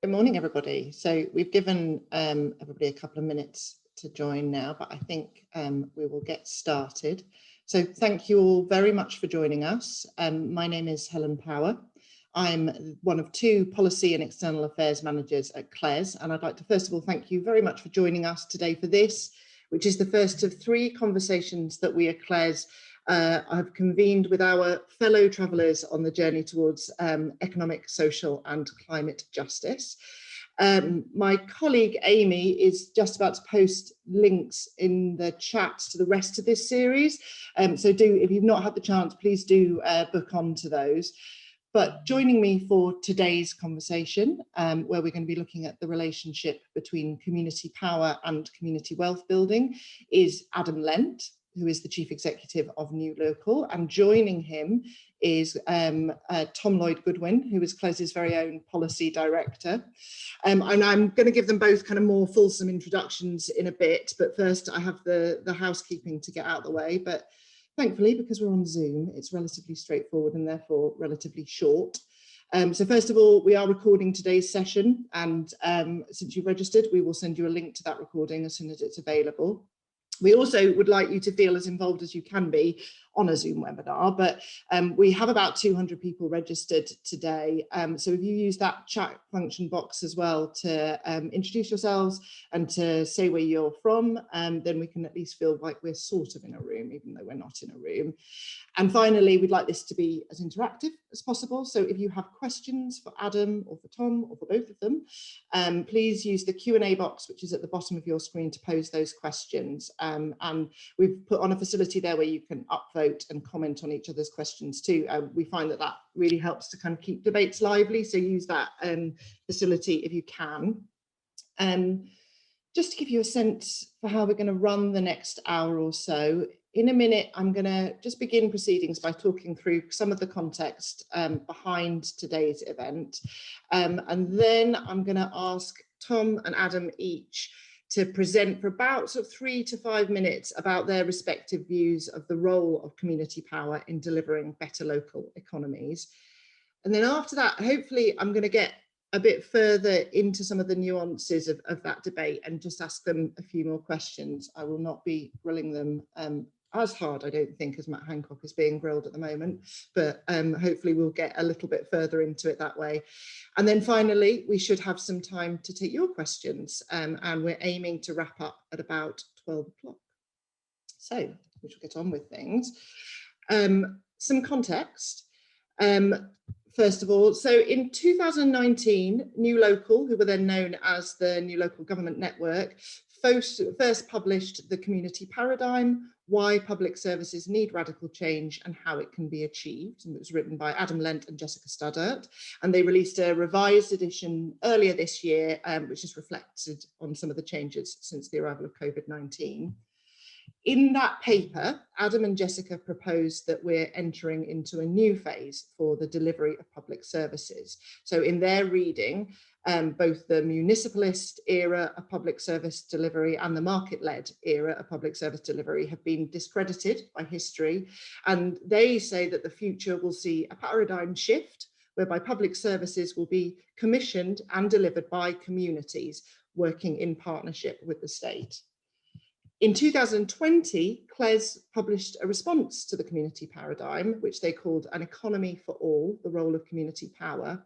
Good morning, everybody. So we've given everybody a couple of minutes to join now, but I think we will get started. So thank you all very much for joining us. My name is Helen Power. I'm one of two policy and external affairs managers at CLES, and I'd like to first of all thank you very much for joining us today for this, which is the first of three conversations that we at CLES have convened with our fellow travellers on the journey towards economic, social and climate justice. My colleague Amy is just about to post links in the chat to the rest of this series. So if you've not had the chance, please do book onto those. But joining me for today's conversation, where we're going to be looking at the relationship between community power and community wealth building, is Adam Lent, who is the Chief Executive of New Local, and joining him is Tom Lloyd Goodwin, who is CLES's very own Policy Director. And I'm going to give them both kind of more fulsome introductions in a bit, but first I have the housekeeping to get out of the way. But thankfully, because we're on Zoom, it's relatively straightforward and therefore relatively short. So first of all, we are recording today's session, and since you've registered, we will send you a link to that recording as soon as it's available. We also would like you to feel as involved as you can be on a Zoom webinar, but we have about 200 people registered today. So if you use that chat function box as well to introduce yourselves and to say where you're from, then we can at least feel like we're sort of in a room, even though we're not in a room. And finally, we'd like this to be as interactive as possible. So if you have questions for Adam or for Tom or for both of them, please use the Q&A box, which is at the bottom of your screen, to pose those questions. And we've put on a facility there where you can upvote and comment on each other's questions too. We find that really helps to kind of keep debates lively. So use that facility if you can. Just to give you a sense for how we're going to run the next hour or so, in a minute, I'm going to just begin proceedings by talking through some of the context behind today's event. And then I'm going to ask Tom and Adam each to present for about sort of 3 to 5 minutes about their respective views of the role of community power in delivering better local economies. And then after that, hopefully I'm going to get a bit further into some of the nuances of that debate and just ask them a few more questions. I will not be grilling them as hard, I don't think, as Matt Hancock is being grilled at the moment, but hopefully we'll get a little bit further into it that way. And then finally, we should have some time to take your questions, and we're aiming to wrap up at about 12 o'clock. So we shall get on with things. Some context. First of all, so in 2019, New Local, who were then known as the New Local Government Network, first published The Community Paradigm, Why Public Services Need Radical Change and How It Can Be Achieved. And it was written by Adam Lent and Jessica Studdert. And they released a revised edition earlier this year, which has reflected on some of the changes since the arrival of COVID-19. In that paper, Adam and Jessica proposed that we're entering into a new phase for the delivery of public services. So in their reading, both the municipalist era of public service delivery and the market-led era of public service delivery have been discredited by history. And they say that the future will see a paradigm shift whereby public services will be commissioned and delivered by communities working in partnership with the state. In 2020, CLES published a response to the community paradigm, which they called An Economy for All, the Role of Community Power.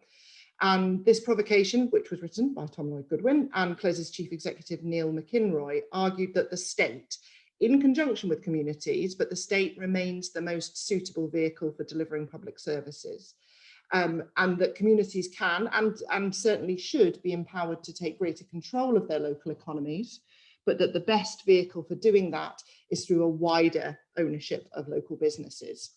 And this provocation, which was written by Tom Lloyd Goodwin and CLES's Chief Executive Neil McInroy, argued that the state, in conjunction with communities, but the state remains the most suitable vehicle for delivering public services. And that communities can and certainly should be empowered to take greater control of their local economies, but that the best vehicle for doing that is through a wider ownership of local businesses.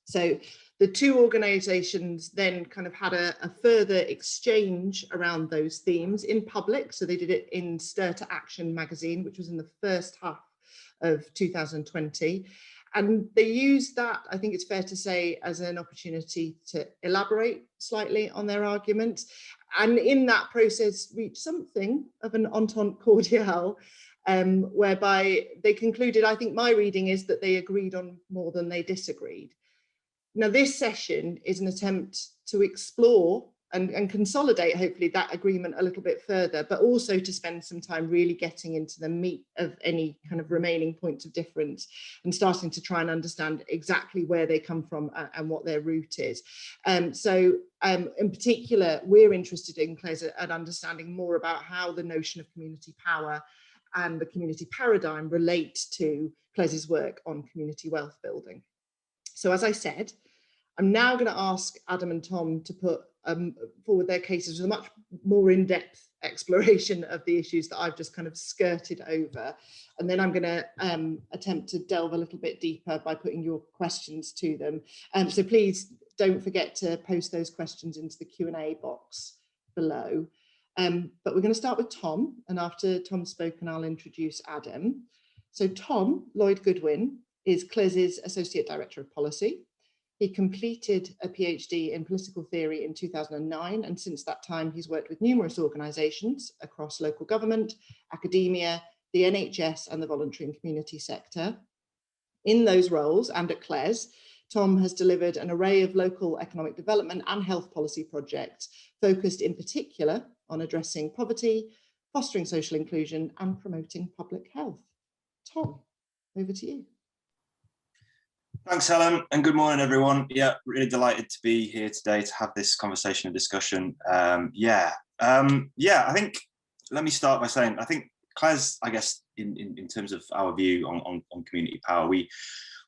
So the two organisations then kind of had a further exchange around those themes in public. So they did it in Stir to Action magazine, which was in the first half of 2020. And they used that, I think it's fair to say, as an opportunity to elaborate slightly on their argument. And in that process, reach something of an entente cordiale, whereby they concluded, I think my reading is that they agreed on more than they disagreed. Now, this session is an attempt to explore and consolidate, hopefully, that agreement a little bit further, but also to spend some time really getting into the meat of any kind of remaining points of difference and starting to try and understand exactly where they come from and what their root is. In particular, we're interested in CLES at understanding more about how the notion of community power and the community paradigm relate to CLES's work on community wealth building. So as I said, I'm now going to ask Adam and Tom to put forward their cases with a much more in-depth exploration of the issues that I've just kind of skirted over. And then I'm going to attempt to delve a little bit deeper by putting your questions to them. So please don't forget to post those questions into the Q&A box below. But we're going to start with Tom, and after Tom's spoken, I'll introduce Adam. So Tom, Lloyd Goodwin, is CLES's Associate Director of Policy. He completed a PhD in political theory in 2009, and since that time he's worked with numerous organisations across local government, academia, the NHS and the voluntary and community sector. In those roles and at CLES, Tom has delivered an array of local economic development and health policy projects focused in particular on addressing poverty, fostering social inclusion and promoting public health. Tom, over to you. Thanks, Helen, and good morning, everyone. Yeah, really delighted to be here today to have this conversation and discussion. I think, let me start by saying, I think CLES, I guess, in terms of our view on community power, we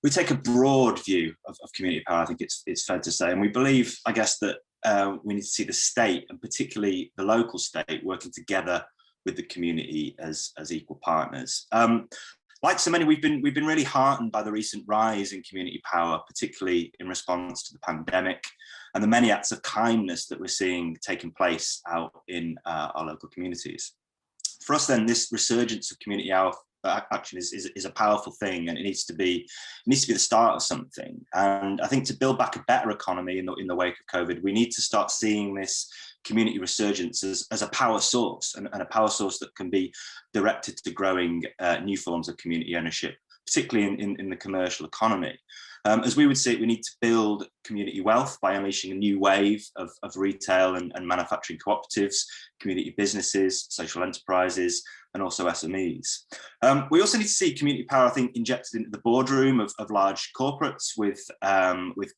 take a broad view of community power. I think it's fair to say, and we believe, I guess, that we need to see the state, and particularly the local state, working together with the community as equal partners. Like so many, we've been really heartened by the recent rise in community power, particularly in response to the pandemic and the many acts of kindness that we're seeing taking place out in our local communities. For us, then, this resurgence of community action is a powerful thing, and it needs to be the start of something. And I think to build back a better economy in the wake of COVID, we need to start seeing this community resurgence as a power source, and a power source that can be directed to growing new forms of community ownership, particularly in the commercial economy. As we would see it, we need to build community wealth by unleashing a new wave of retail and manufacturing cooperatives, community businesses, social enterprises, and also SMEs. We also need to see community power, I think, injected into the boardroom of large corporates with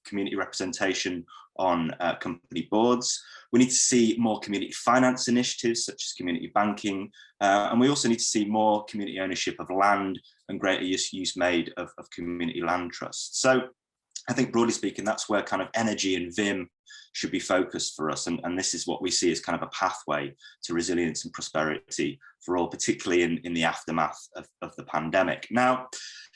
community representation on company boards. We need to see more community finance initiatives such as community banking, and we also need to see more community ownership of land and greater use made of community land trusts. So I think, broadly speaking, that's where kind of energy and vim should be focused for us, and this is what we see as kind of a pathway to resilience and prosperity for all, particularly in the aftermath of the pandemic. Now,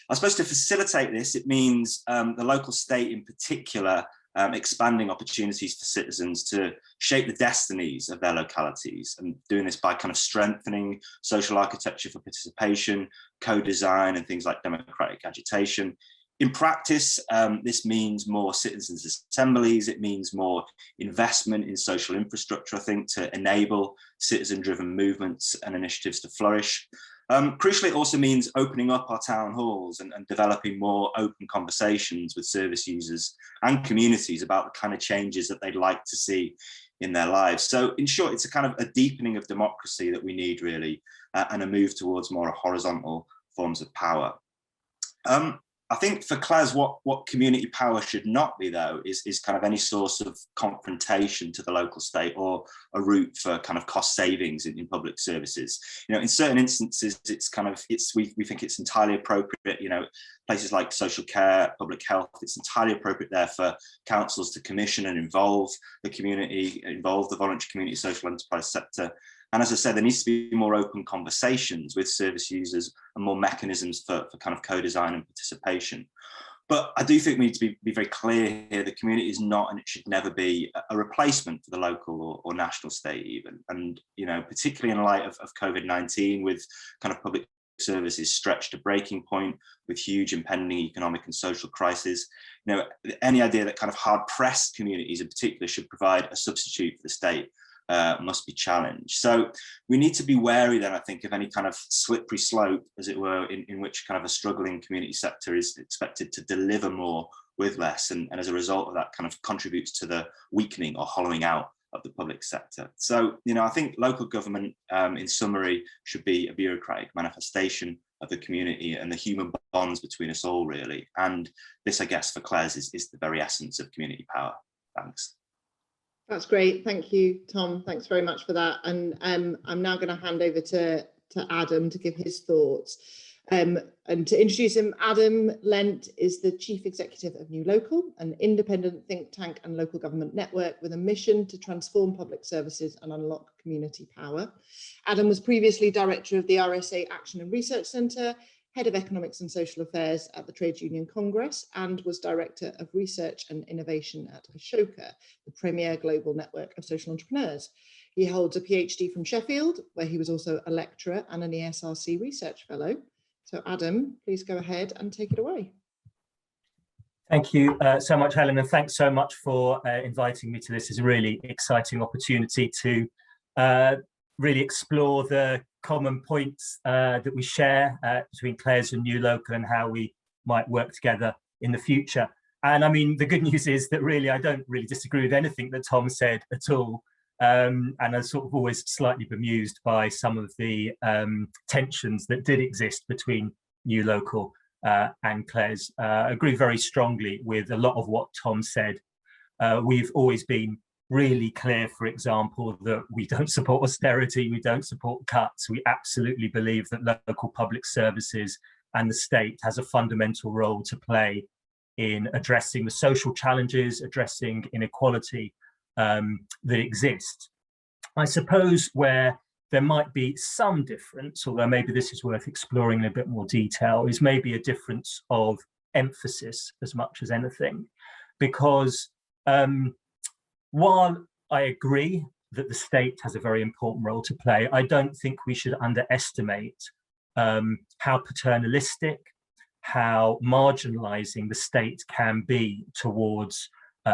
I suppose to facilitate this, it means the local state in particular expanding opportunities for citizens to shape the destinies of their localities, and doing this by kind of strengthening social architecture for participation, co-design, and things like democratic agitation. In practice, this means more citizens' assemblies. It means more investment in social infrastructure, I think, to enable citizen-driven movements and initiatives to flourish. Crucially, it also means opening up our town halls and developing more open conversations with service users and communities about the kind of changes that they'd like to see in their lives. So in short, it's a kind of a deepening of democracy that we need, really, and a move towards more horizontal forms of power. I think for CLES, what community power should not be, though, is kind of any source of confrontation to the local state or a route for kind of cost savings in public services. You know, in certain instances, we think it's entirely appropriate. You know, places like social care, public health, it's entirely appropriate there for councils to commission and involve the community, involve the voluntary community social enterprise sector. And as I said, there needs to be more open conversations with service users and more mechanisms for kind of co-design and participation. But I do think we need to be very clear here, the community is not, and it should never be, a replacement for the local or national state even. And, you know, particularly in light of COVID-19, with kind of public services stretched to breaking point, with huge impending economic and social crisis, you know, any idea that kind of hard-pressed communities in particular should provide a substitute for the state must be challenged. So we need to be wary then, I think, of any kind of slippery slope, as it were, in which kind of a struggling community sector is expected to deliver more with less, and as a result of that kind of contributes to the weakening or hollowing out of the public sector. So, I think local government, in summary, should be a bureaucratic manifestation of the community and the human bonds between us all, really. And this, I guess, for CLES is the very essence of community power. Thanks. That's great. Thank you, Tom. Thanks very much for that. And I'm now going to hand over to Adam to give his thoughts. And to introduce him, Adam Lent is the Chief Executive of New Local, an independent think tank and local government network with a mission to transform public services and unlock community power. Adam was previously Director of the RSA Action and Research Centre, Head of Economics and Social Affairs at the Trades Union Congress, and was Director of Research and Innovation at Ashoka, the premier global network of social entrepreneurs. He holds a PhD from Sheffield, where he was also a lecturer and an ESRC Research Fellow. So Adam, please go ahead and take it away. Thank you so much, Helen, and thanks so much for inviting me to this. It's a really exciting opportunity to really explore the common points that we share between CLES and New Local and how we might work together in the future. And I mean, the good news is that really I don't really disagree with anything that Tom said at all. And I'm sort of always slightly bemused by some of the tensions that did exist between New Local and CLES. I agree very strongly with a lot of what Tom said. We've always been really clear, for example, that we don't support austerity, we don't support cuts. We absolutely believe that local public services and the state has a fundamental role to play in addressing the social challenges, addressing inequality that exist. I suppose where there might be some difference, although maybe this is worth exploring in a bit more detail, is maybe a difference of emphasis as much as anything. Because while I agree that the state has a very important role to play, I don't think we should underestimate how paternalistic, how marginalizing the state can be towards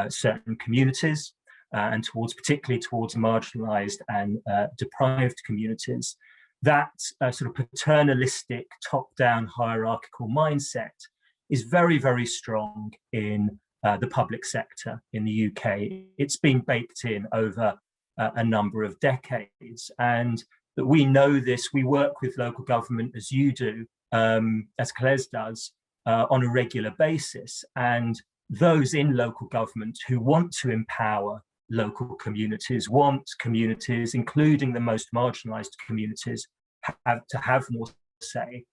certain communities, and particularly towards marginalized and deprived communities. That sort of paternalistic, top-down hierarchical mindset is very, very strong in the public sector in the UK. It's been baked in over a number of decades, and that we know this. We work with local government as you do, as CLES does, on a regular basis. And those in local government who want to empower local communities, want communities, including the most marginalized communities, to have more say,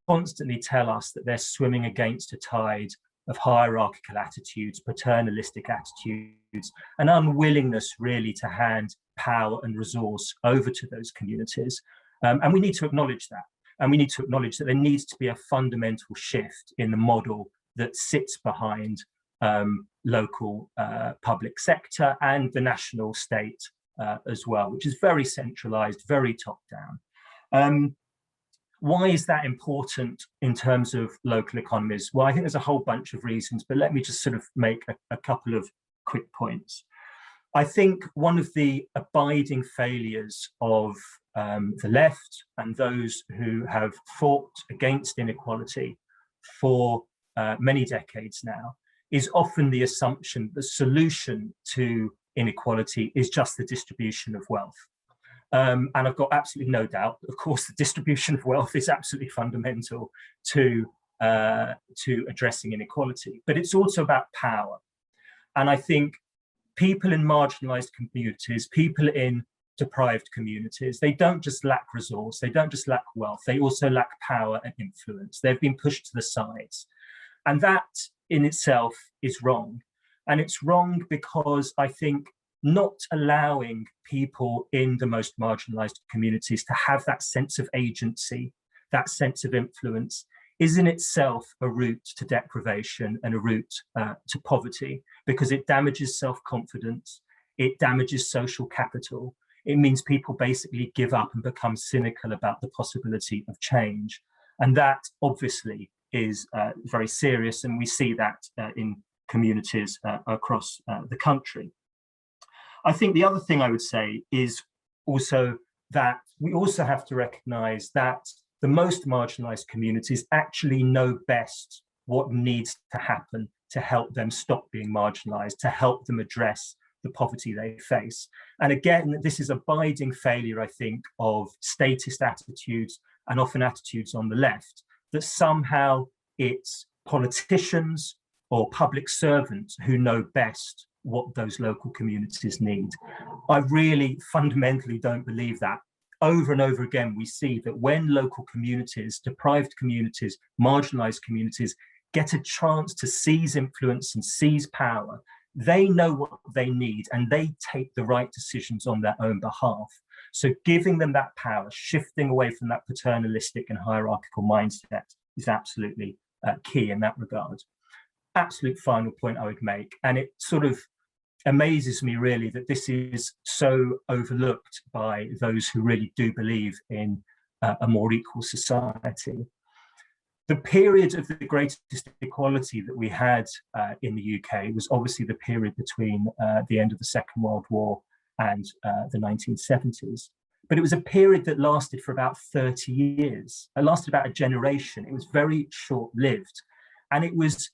constantly tell us that they're swimming against a tide of hierarchical attitudes, paternalistic attitudes, an unwillingness really to hand power and resource over to those communities. And we need to acknowledge that. And we need to acknowledge that there needs to be a fundamental shift in the model that sits behind local public sector and the national state as well, which is very centralized, very top down. Why is that important in terms of local economies? Well, I think there's a whole bunch of reasons, but let me just sort of make a couple of quick points. I think one of the abiding failures of the left and those who have fought against inequality for many decades now is often the assumption the solution to inequality is just the distribution of wealth. And I've got absolutely no doubt, of course, the distribution of wealth is absolutely fundamental to addressing inequality, but it's also about power. And I think people in marginalized communities, people in deprived communities, they don't just lack resource, they don't just lack wealth, they also lack power and influence. They've been pushed to the sides. And that in itself is wrong. And it's wrong because I think not allowing people in the most marginalized communities to have that sense of agency, that sense of influence, is in itself a route to deprivation and a route to poverty, because it damages self-confidence, it damages social capital. It means people basically give up and become cynical about the possibility of change. And that obviously is very serious, and we see that in communities across the country. I think the other thing I would say is also that we also have to recognize that the most marginalized communities actually know best what needs to happen to help them stop being marginalized, to help them address the poverty they face. And again, this is abiding failure, I think, of statist attitudes and often attitudes on the left, that somehow it's politicians or public servants who know best what those local communities need. I really fundamentally don't believe that. Over and over again, we see that when local communities, deprived communities, marginalized communities get a chance to seize influence and seize power, they know what they need and they take the right decisions on their own behalf. So giving them that power, shifting away from that paternalistic and hierarchical mindset is absolutely key in that regard. Absolute final point I would make, and it sort of amazes me really that this is so overlooked by those who really do believe in a more equal society. The period of the greatest equality that we had in the UK was obviously the period between the end of the Second World War and the 1970s. But it was a period that lasted for about 30 years. It lasted about a generation. It was very short-lived. And it was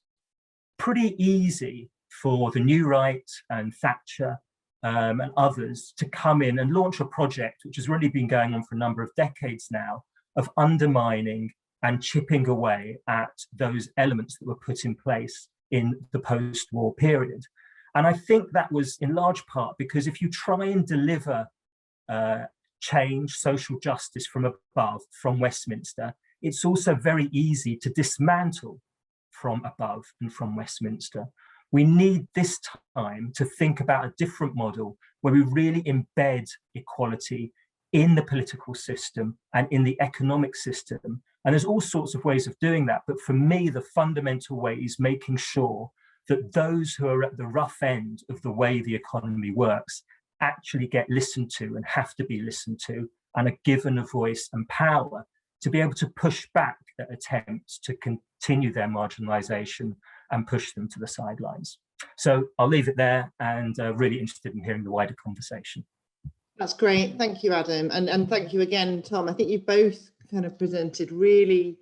pretty easy for the New Right and Thatcher and others to come in and launch a project which has really been going on for a number of decades now of undermining and chipping away at those elements that were put in place in the post-war period. And I think that was in large part because if you try and deliver change, social justice from above, from Westminster, it's also very easy to dismantle from above and from Westminster. We need this time to think about a different model where we really embed equality in the political system and in the economic system. And there's all sorts of ways of doing that. But for me, the fundamental way is making sure that those who are at the rough end of the way the economy works actually get listened to and have to be listened to and are given a voice and power to be able to push back at attempts to continue their marginalisation and push them to the sidelines. So I'll leave it there and really interested in hearing the wider conversation. That's great. Thank you, Adam. And thank you again, Tom. I think you both kind of presented really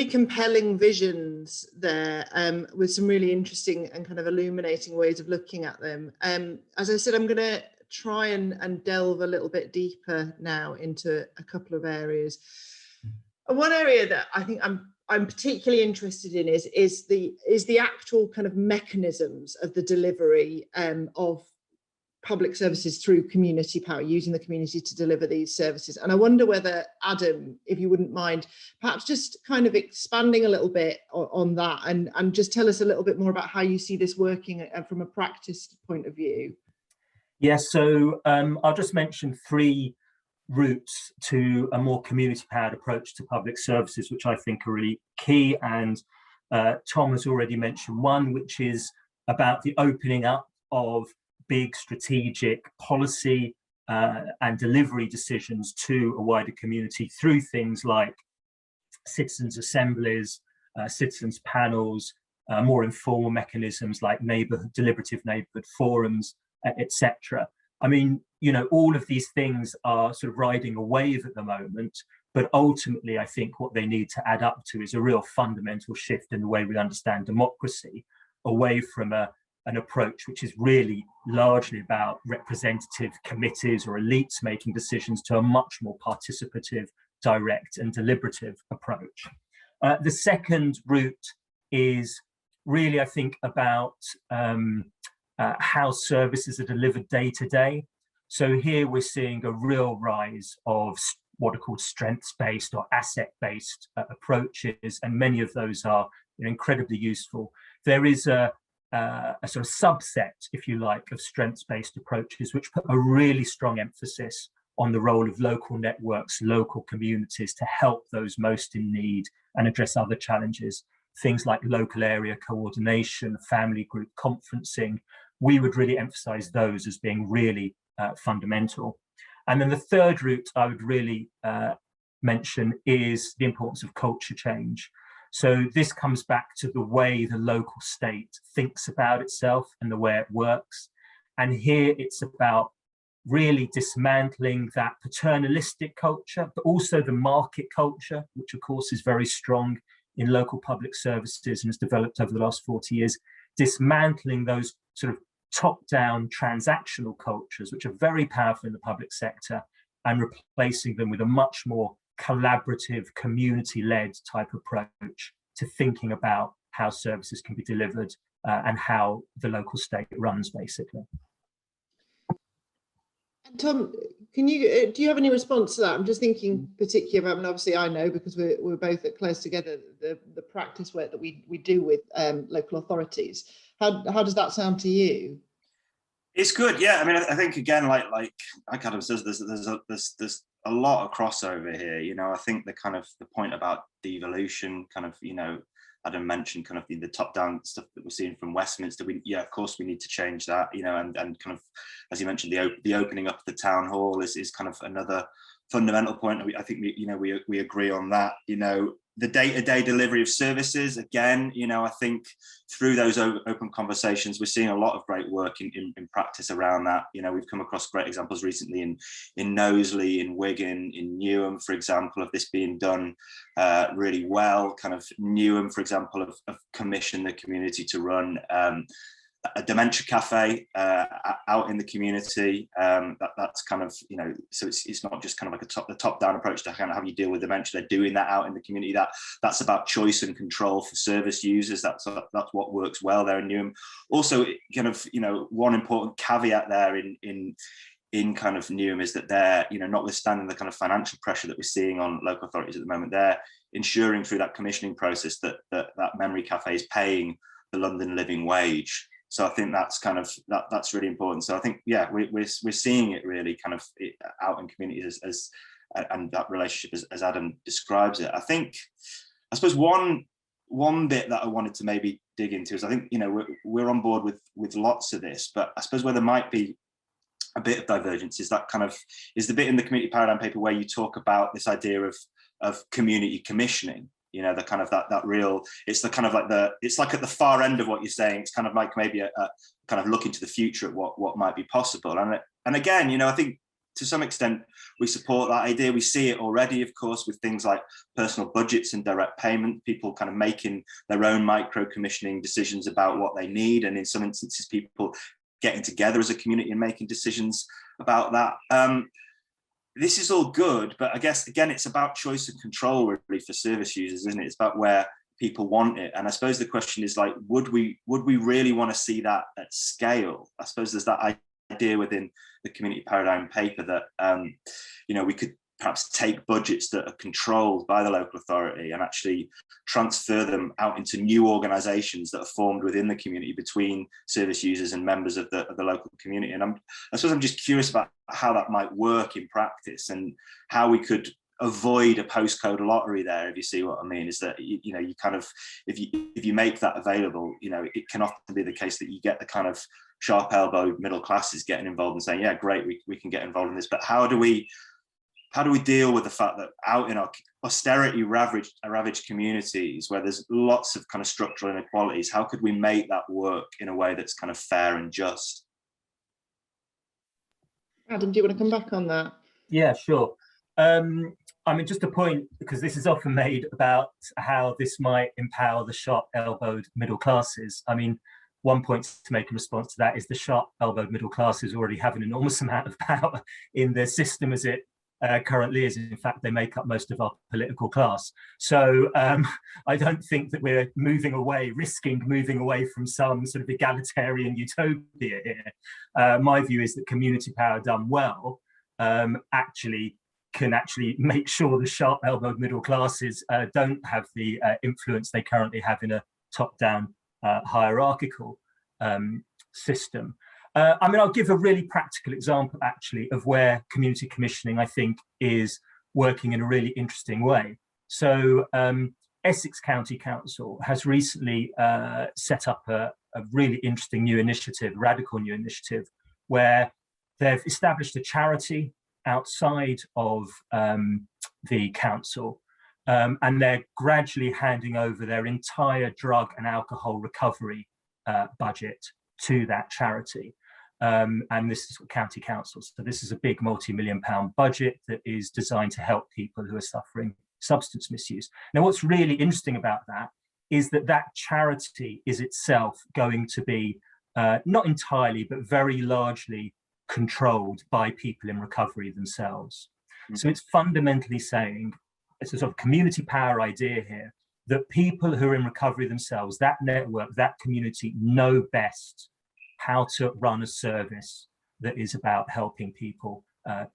compelling visions there with some really interesting and kind of illuminating ways of looking at them. As I said, I'm going to try and delve a little bit deeper now into a couple of areas. And one area that I think I'm particularly interested in is the actual kind of mechanisms of the delivery of public services through community power, using the community to deliver these services. And I wonder whether, Adam, if you wouldn't mind, perhaps just kind of expanding a little bit on that and just tell us a little bit more about how you see this working from a practice point of view. Yes, so I'll just mention three routes to a more community-powered approach to public services, which I think are really key. And Tom has already mentioned one, which is about the opening up of big strategic policy and delivery decisions to a wider community through things like citizens' assemblies, citizens' panels, more informal mechanisms like deliberative neighbourhood forums, etc. I mean, you know, all of these things are sort of riding a wave at the moment, but ultimately I think what they need to add up to is a real fundamental shift in the way we understand democracy, away from an approach which is really largely about representative committees or elites making decisions, to a much more participative, direct and deliberative approach. The second route is really, I think, about how services are delivered day to day. So here we're seeing a real rise of what are called strengths-based or asset-based approaches, and many of those are incredibly useful. There is a sort of subset, if you like, of strengths-based approaches which put a really strong emphasis on the role of local networks, local communities to help those most in need and address other challenges. Things like local area coordination, family group conferencing. We would really emphasize those as being really fundamental. And then the third route I would really mention is the importance of culture change. So this comes back to the way the local state thinks about itself and the way it works. And here it's about really dismantling that paternalistic culture, but also the market culture, which of course is very strong in local public services and has developed over the last 40 years, dismantling those sort of top-down transactional cultures, which are very powerful in the public sector, and replacing them with a much more collaborative, community-led type approach to thinking about how services can be delivered and how the local state runs, basically. And Tom, can you do you have any response to that? I'm just thinking particularly about, and obviously I know because we're both at CLES together, the practice work that we do with local authorities. How does that sound to you? It's good, yeah. I mean, I think again, like Adam says, there's a lot of crossover here. You know, I think the point about devolution, kind of, you know, Adam mentioned kind of the top-down stuff that we're seeing from Westminster. Of course, we need to change that. You know, and kind of, as you mentioned, the opening up of the town hall is kind of another fundamental point. I think we agree on that. You know, the day-to-day delivery of services, again, you know, I think through those open conversations, we're seeing a lot of great work in practice around that. You know, we've come across great examples recently in Knowsley, in Wigan, in Newham, for example, of this being done really well. Kind of Newham, for example, have commissioned the community to run a dementia cafe out in the community. That's kind of, you know, so it's not just kind of like a top-down approach to kind of how you deal with dementia. They're doing that out in the community. That's about choice and control for service users. That's what works well there in Newham. Also, kind of, you know, one important caveat there in kind of Newham is that they're, you know, notwithstanding the kind of financial pressure that we're seeing on local authorities at the moment, they're ensuring through that commissioning process that memory cafe is paying the London living wage. So I think that's kind of that's really important. So I think, yeah, we're seeing it really kind of out in communities as and that relationship as Adam describes it. I suppose one bit that I wanted to maybe dig into is, I think, you know, we're on board with lots of this, but I suppose where there might be a bit of divergence is that kind of is the bit in the community paradigm paper where you talk about this idea of community commissioning. You know, the kind of that real, it's the kind of like it's like at the far end of what you're saying. It's kind of like maybe a kind of look into the future at what might be possible. And again, you know, I think to some extent we support that idea. We see it already, of course, with things like personal budgets and direct payment, people kind of making their own micro commissioning decisions about what they need. And in some instances, people getting together as a community and making decisions about that. This is all good, but I guess, again, it's about choice and control really for service users, isn't it? It's about where people want it. And I suppose the question is, like, would we really want to see that at scale? I suppose there's that idea within the community paradigm paper that, you know, we could perhaps take budgets that are controlled by the local authority and actually transfer them out into new organisations that are formed within the community between service users and members of the local community. And I suppose I'm just curious about how that might work in practice and how we could avoid a postcode lottery there, if you see what I mean. Is that, you know, you kind of, if you make that available, you know, it can often be the case that you get the kind of sharp elbowed middle classes getting involved and saying, yeah, great, we can get involved in this, but how do we deal with the fact that out in our austerity ravaged communities where there's lots of kind of structural inequalities, how could we make that work in a way that's kind of fair and just? Adam, do you want to come back on that? Yeah, sure. I mean, just a point, because this is often made about how this might empower the sharp-elbowed middle classes. I mean, one point to make in response to that is the sharp-elbowed middle classes already have an enormous amount of power in the system as it currently is. In fact, they make up most of our political class. So I don't think that we're risking moving away from some sort of egalitarian utopia here. My view is that community power done well can actually make sure the sharp-elbowed middle classes don't have the influence they currently have in a top-down hierarchical system. I mean, I'll give a really practical example, actually, of where community commissioning, I think, is working in a really interesting way. So Essex County Council has recently set up a really interesting new initiative, radical new initiative, where they've established a charity outside of the council, and they're gradually handing over their entire drug and alcohol recovery budget to that charity. And this is county councils. So this is a big multi-million-pound budget that is designed to help people who are suffering substance misuse. Now, what's really interesting about that is that that charity is itself going to be not entirely, but very largely controlled by people in recovery themselves. So it's fundamentally saying, it's a sort of community power idea here, that people who are in recovery themselves, that network, that community, know best how to run a service that is about helping people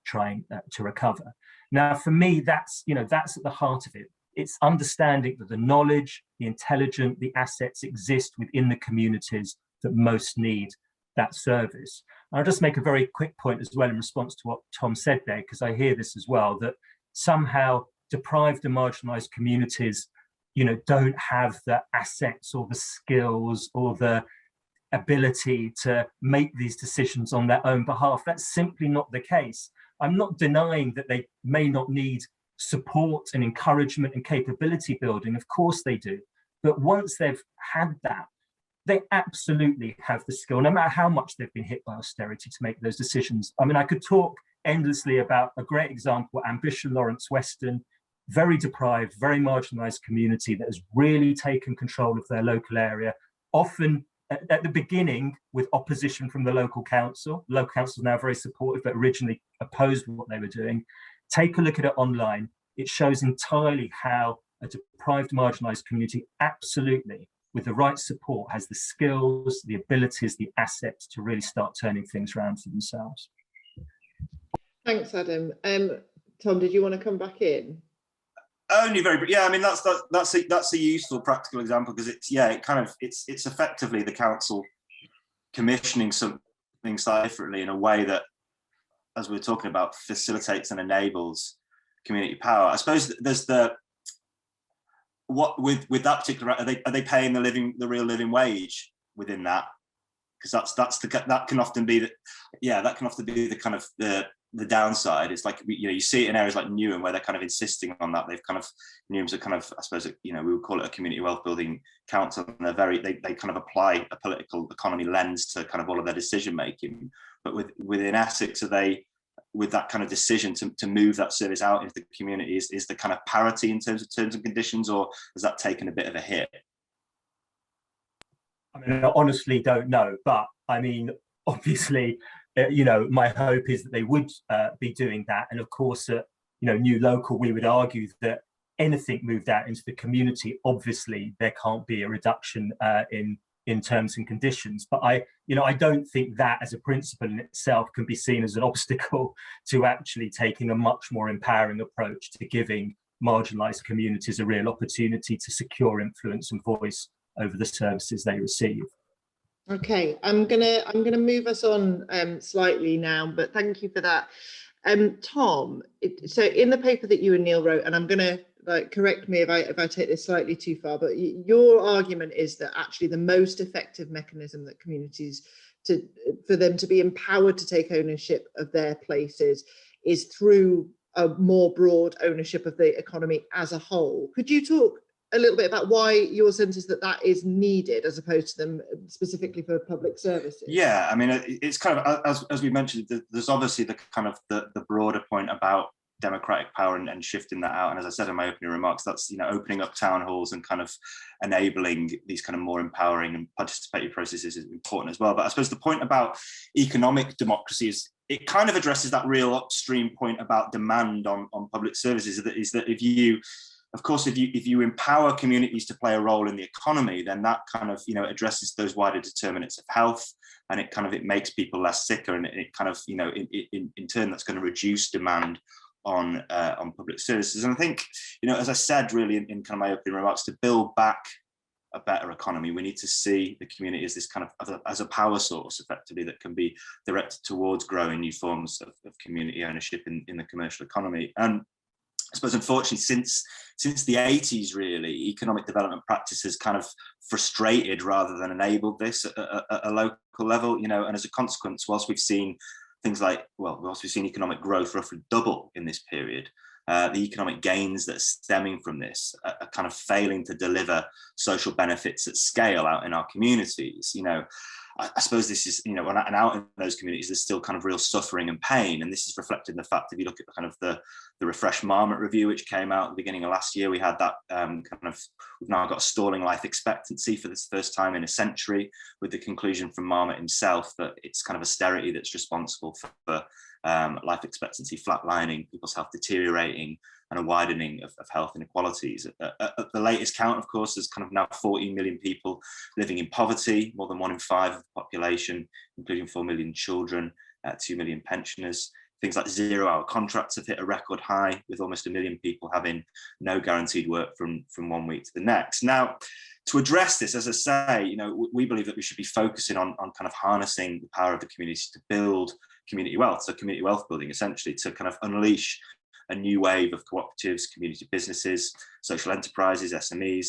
trying to recover. Now, for me, that's at the heart of it. It's understanding that the knowledge, the intelligence, the assets exist within the communities that most need that service. And I'll just make a very quick point as well in response to what Tom said there, because I hear this as well, that somehow deprived and marginalized communities, don't have the assets or the skills or the ability to make these decisions on their own behalf. That's simply not the case. I'm not denying that they may not need support and encouragement and capability building. Of course they do. But once they've had that, they absolutely have the skill, no matter how much they've been hit by austerity, to make those decisions. I mean, I could talk endlessly about a great example, Ambition Lawrence Weston, very deprived, very marginalized community that has really taken control of their local area, often at the beginning with opposition from the local council. The local council is now very supportive, but originally opposed what they were doing. Take a look at it online. It shows entirely how a deprived, marginalized community, absolutely, with the right support, has the skills, the abilities, the assets to really start turning things around for themselves. Thanks, Adam. Tom, did you want to come back in? Only very, yeah. I mean, that's a useful practical example, because it's effectively the council commissioning something slightly differently in a way that, as we're talking about, facilitates and enables community power. I suppose there's with that particular, are they paying the real living wage within that? Because that can often be the kind of the downside. It's like, you see it in areas like Newham, where they're kind of insisting on that. They've kind of, Newham's a kind of, I suppose, we would call it a community wealth building council, and they kind of apply a political economy lens to kind of all of their decision making. But within Essex, are they, with that kind of decision to move that service out into the community, is the kind of parity in terms of terms and conditions, or has that taken a bit of a hit? I mean, I honestly don't know, but I mean, obviously, my hope is that they would be doing that. And of course, at New Local, we would argue that anything moved out into the community, obviously there can't be a reduction in terms and conditions. But I don't think that as a principle in itself can be seen as an obstacle to actually taking a much more empowering approach to giving marginalized communities a real opportunity to secure influence and voice over the services they receive. Okay, I'm gonna move us on slightly now, but thank you for that. Tom, so in the paper that you and Neil wrote, and I'm gonna correct me if I take this slightly too far, but your argument is that actually the most effective mechanism that communities for them to be empowered to take ownership of their places is through a more broad ownership of the economy as a whole. Could you talk a little bit about why your sense is that is needed, as opposed to them specifically for public services? Yeah, I mean, it's kind of, as we mentioned, there's obviously the kind of the broader point about democratic power and shifting that out. And as I said in my opening remarks, that's opening up town halls and kind of enabling these kind of more empowering and participatory processes is important as well. But I suppose the point about economic democracy is it kind of addresses that real upstream point about demand on public services. Is that if you empower communities to play a role in the economy, then that kind of addresses those wider determinants of health, and it makes people less sicker, and it kind of in turn that's going to reduce demand on public services. And I think as I said really in kind of my opening remarks, to build back a better economy, we need to see the community as this kind of as a power source effectively that can be directed towards growing new forms of community ownership in the commercial economy. And I suppose, unfortunately, since the 80s, really, economic development practices kind of frustrated rather than enabled this at a local level, and as a consequence, whilst we've seen economic growth roughly double in this period, the economic gains that are stemming from this are kind of failing to deliver social benefits at scale out in our communities. I suppose this is, and out in those communities, there's still kind of real suffering and pain. And this is reflected in the fact, if you look at kind of the Refresh Marmot review, which came out at the beginning of last year, we had that we've now got a stalling life expectancy for this first time in a century, with the conclusion from Marmot himself that it's kind of austerity that's responsible for life expectancy flatlining, people's health deteriorating, and a widening of health inequalities. At the latest count, of course, there's kind of now 14 million people living in poverty, more than 1 in 5 of the population, including 4 million children, 2 million pensioners. Things like 0-hour contracts have hit a record high, with almost 1 million people having no guaranteed work from 1 week to the next. Now, to address this, as I say, we believe that we should be focusing on kind of harnessing the power of the community to build community wealth. So community wealth building, essentially, to kind of unleash a new wave of cooperatives, community businesses, social enterprises, SMEs,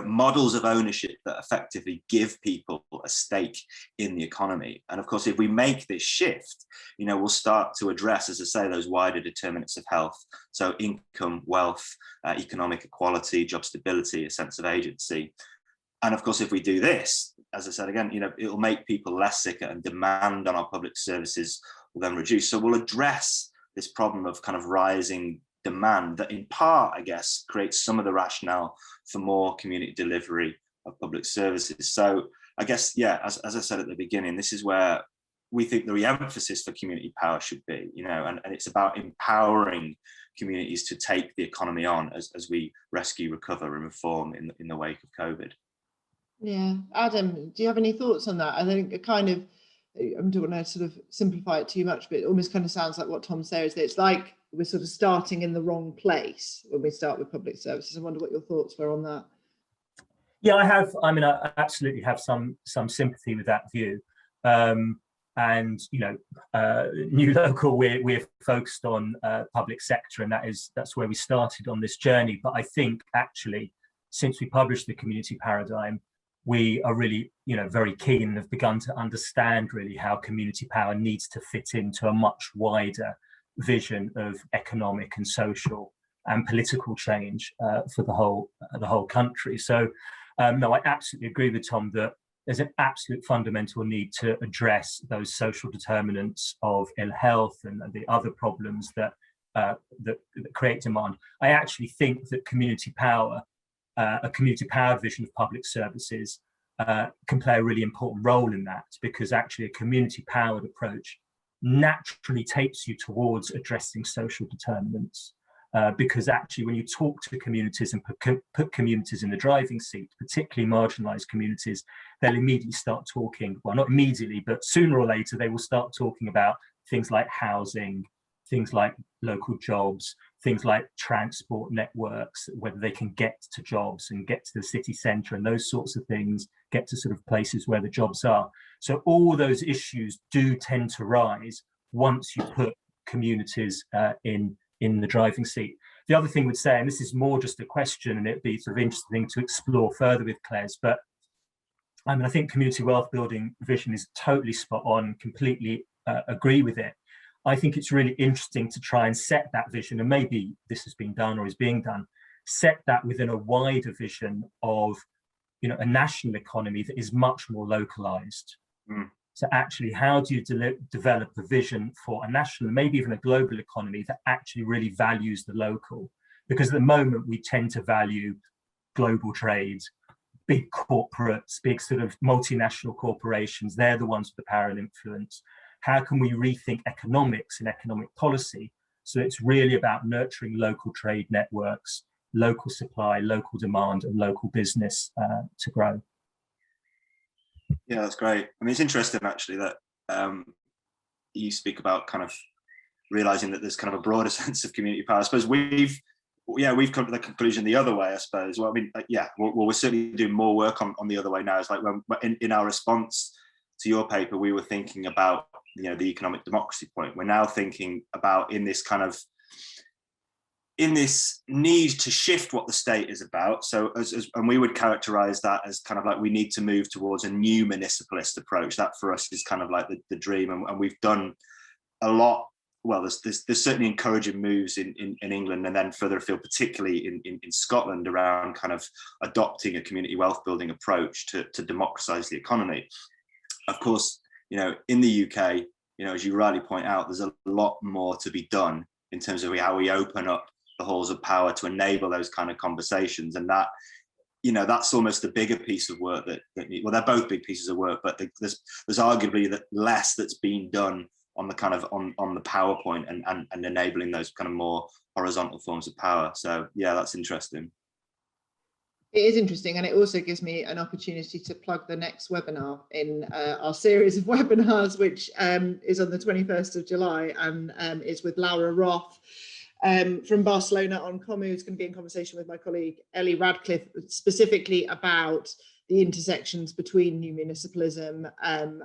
models of ownership that effectively give people a stake in the economy. And of course, if we make this shift, we'll start to address, as I say, those wider determinants of health. So income, wealth, economic equality, job stability, a sense of agency. And of course, if we do this, as I said again, it'll make people less sick, and demand on our public services will then reduce. So we'll address this problem of kind of rising demand that in part, I guess, creates some of the rationale for more community delivery of public services. So I guess, as I said at the beginning, this is where we think the re-emphasis for community power should be, and it's about empowering communities to take the economy on as we rescue, recover and reform in the wake of COVID. Yeah, Adam, do you have any thoughts on that? I think it kind of, I don't want to sort of simplify it too much, but it almost kind of sounds like what Tom says, that it's like we're sort of starting in the wrong place when we start with public services. I wonder what your thoughts were on that. Yeah, I absolutely have some sympathy with that view. And New Local, we're focused on public sector, and that's where we started on this journey. But I think actually, since we published the community paradigm, we are really, very keen and have begun to understand really how community power needs to fit into a much wider vision of economic and social and political change for the whole country. So, no, I absolutely agree with Tom that there's an absolute fundamental need to address those social determinants of ill health and the other problems that create demand. I actually think that community power, a community powered vision of public services, can play a really important role in that, because actually a community powered approach naturally takes you towards addressing social determinants. Because actually, when you talk to communities and put communities in the driving seat, particularly marginalised communities, they'll immediately start talking, well, not immediately, but sooner or later, they will start talking about things like housing, things like local jobs, things like transport networks, whether they can get to jobs and get to the city centre and those sorts of things, get to sort of places where the jobs are. So all those issues do tend to rise once you put communities in the driving seat. The other thing we'd say, and this is more just a question, and it'd be sort of interesting to explore further with CLES, but I think community wealth building vision is totally spot on, completely agree with it. I think it's really interesting to try and set that vision, and maybe this has been done or is being done, set that within a wider vision of, a national economy that is much more localized. So actually, how do you develop a vision for a national, maybe even a global economy that actually really values the local? Because at the moment, we tend to value global trade, big corporates, big sort of multinational corporations. They're the ones with the power and influence. How can we rethink economics and economic policy so it's really about nurturing local trade networks, local supply, local demand, and local business to grow? Yeah, that's great. I mean, it's interesting actually that you speak about kind of realizing that there's kind of a broader sense of community power. I suppose we've come to the conclusion the other way, I suppose. Well, I mean, we're certainly doing more work on the other way now. It's like when in our response to your paper, we were thinking about, the economic democracy point. We're now thinking about in this need to shift what the state is about. So and we would characterize that as kind of like we need to move towards a new municipalist approach. That for us is kind of like the dream. And we've done a lot well, there's certainly encouraging moves in England and then further afield, particularly in Scotland, around kind of adopting a community wealth building approach to democratise the economy. Of course, you know, in the UK, you know, as you rightly point out, there's a lot more to be done in terms of how we open up the halls of power to enable those kind of conversations. And that, you know, that's almost the bigger piece of work that well, they're both big pieces of work, but there's arguably less that's been done on the kind of on the PowerPoint and enabling those kind of more horizontal forms of power. So yeah, that's interesting. It is interesting, and it also gives me an opportunity to plug the next webinar in our series of webinars, which is on the 21st of July and is with Laura Roth from Barcelona on Comu. Who's going to be in conversation with my colleague Ellie Radcliffe specifically about the intersections between new municipalism and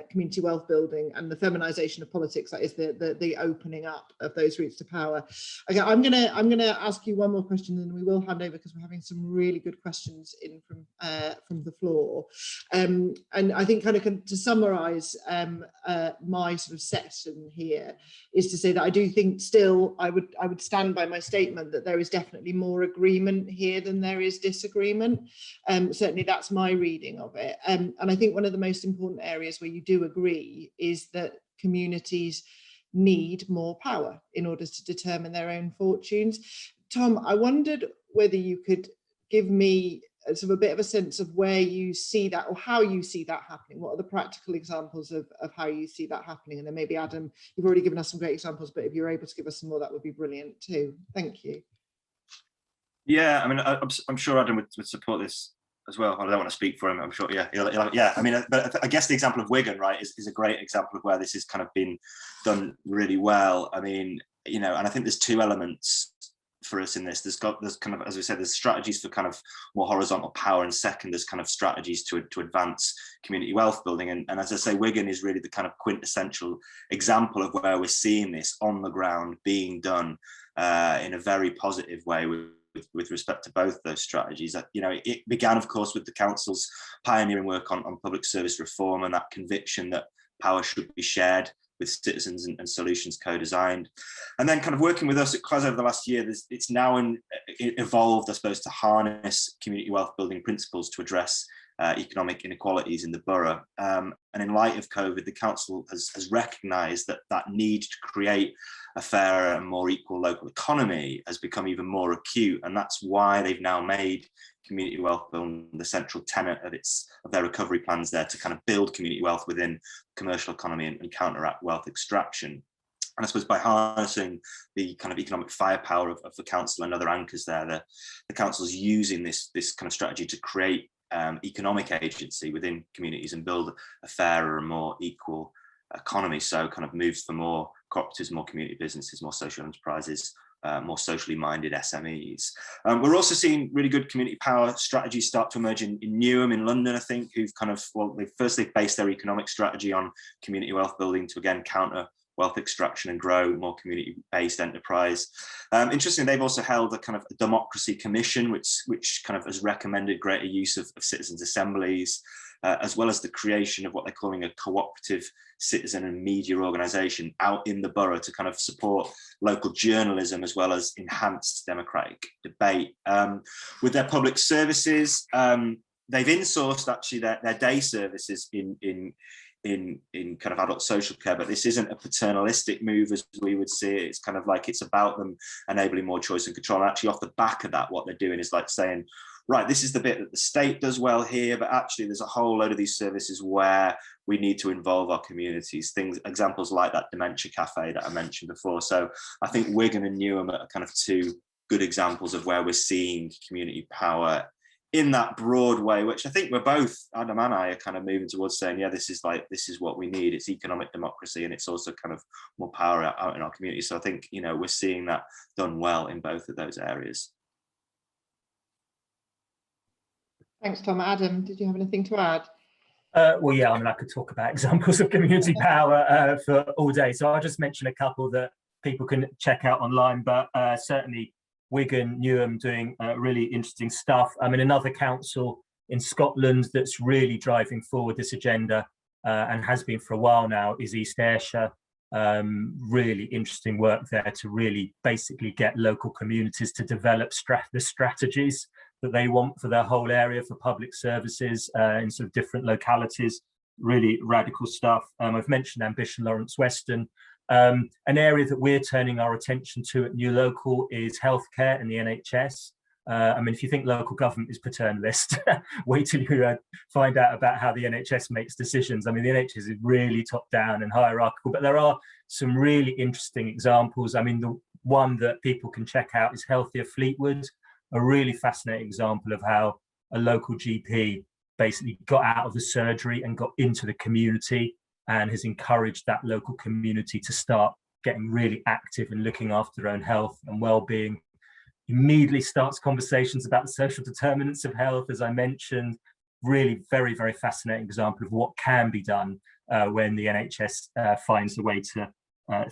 community wealth building and the feminisation of politics. That is the opening up of those routes to power. Okay, I'm gonna ask you one more question, and we will hand over because we're having some really good questions in from the floor. And I think kind of to summarise my sort of section here is to say that I do think still I would stand by my statement that there is definitely more agreement here than there is disagreement. Certainly that's my reading of it. And I think one of the most important areas where you do agree is that communities need more power in order to determine their own fortunes. Tom, I wondered whether you could give me sort of a bit of a sense of where you see that or how you see that happening. What are the practical examples of how you see that happening? And then maybe Adam, you've already given us some great examples, but if you're able to give us some more, that would be brilliant too. Thank you. Yeah, I mean, I'm sure Adam would support this as well. I don't want to speak for him. I'm sure. Yeah, yeah. I mean, but I guess the example of Wigan, right, is a great example of where this has kind of been done really well. I mean, you know, and I think there's two elements for us in this. There's kind of, as we said, there's strategies for kind of more horizontal power, and second, there's kind of strategies to advance community wealth building. And as I say, Wigan is really the kind of quintessential example of where we're seeing this on the ground being done in a very positive way with respect to both those strategies. You know, it began, of course, with the council's pioneering work on public service reform and that conviction that power should be shared with citizens and solutions co-designed. And then kind of working with us at CLES over the last year, it's now evolved, I suppose, to harness community wealth building principles to address economic inequalities in the borough. And in light of COVID, the council has recognised that need to create a fairer and more equal local economy has become even more acute. And that's why they've now made community wealth building the central tenet of their recovery plans there, to kind of build community wealth within commercial economy and counteract wealth extraction. And I suppose by harnessing the kind of economic firepower of the council and other anchors there, the council's using this kind of strategy to create economic agency within communities and build a fairer and more equal economy. So kind of moves for more cooperatives, more community businesses, more social enterprises, more socially minded SMEs. We're also seeing really good community power strategies start to emerge in Newham in London, I think, who've kind of, well, they've based their economic strategy on community wealth building to again counter wealth extraction and grow more community-based enterprise. Interestingly, they've also held a kind of a democracy commission, which kind of has recommended greater use of citizens' assemblies, as well as the creation of what they're calling a cooperative citizen and media organisation out in the borough to kind of support local journalism as well as enhanced democratic debate. With their public services, they've insourced actually their day services in kind of adult social care, but this isn't a paternalistic move as we would see it. It's kind of like it's about them enabling more choice and control. And actually off the back of that, what they're doing is like saying, right, this is the bit that the state does well here, but actually there's a whole load of these services where we need to involve our communities. Examples like that dementia cafe that I mentioned before. So I think Wigan and Newham are kind of two good examples of where we're seeing community power in that broad way, which I think we're both, Adam and I, are kind of moving towards saying, yeah, this is what we need. It's economic democracy, and it's also kind of more power out in our community. So I think, you know, we're seeing that done well in both of those areas. Thanks, Tom. Adam, did you have anything to add? Well, yeah, I mean, I could talk about examples of community power for all day. So I'll just mention a couple that people can check out online, but certainly Wigan, Newham doing really interesting stuff. I mean, another council in Scotland that's really driving forward this agenda and has been for a while now is East Ayrshire. Really interesting work there to really basically get local communities to develop the strategies that they want for their whole area for public services in sort of different localities. Really radical stuff. I've mentioned Ambition Lawrence Weston. An area that we're turning our attention to at New Local is healthcare and the NHS. I mean, if you think local government is paternalist, wait till you find out about how the NHS makes decisions. I mean, the NHS is really top down and hierarchical, but there are some really interesting examples. I mean, the one that people can check out is Healthier Fleetwood, a really fascinating example of how a local GP basically got out of the surgery and got into the community and has encouraged that local community to start getting really active and looking after their own health and well-being. Immediately starts conversations about the social determinants of health, as I mentioned. Really very, very fascinating example of what can be done when the NHS finds a way to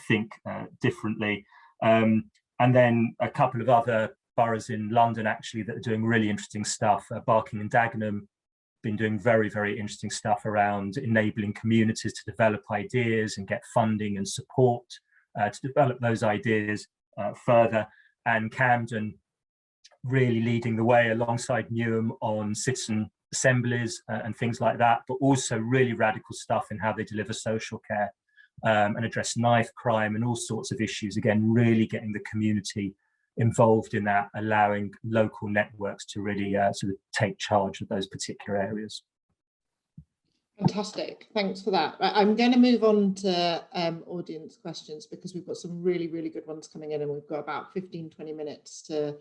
think differently. And then a couple of other boroughs in London actually that are doing really interesting stuff. Barking and Dagenham been doing very, very interesting stuff around enabling communities to develop ideas and get funding and support to develop those ideas further. And Camden really leading the way alongside Newham on citizen assemblies and things like that, but also really radical stuff in how they deliver social care and address knife crime and all sorts of issues. Again, really getting the community involved in that, allowing local networks to really sort of take charge of those particular areas. Fantastic, thanks for that. I'm going to move on to audience questions because we've got some really, really good ones coming in and we've got about 15-20 minutes to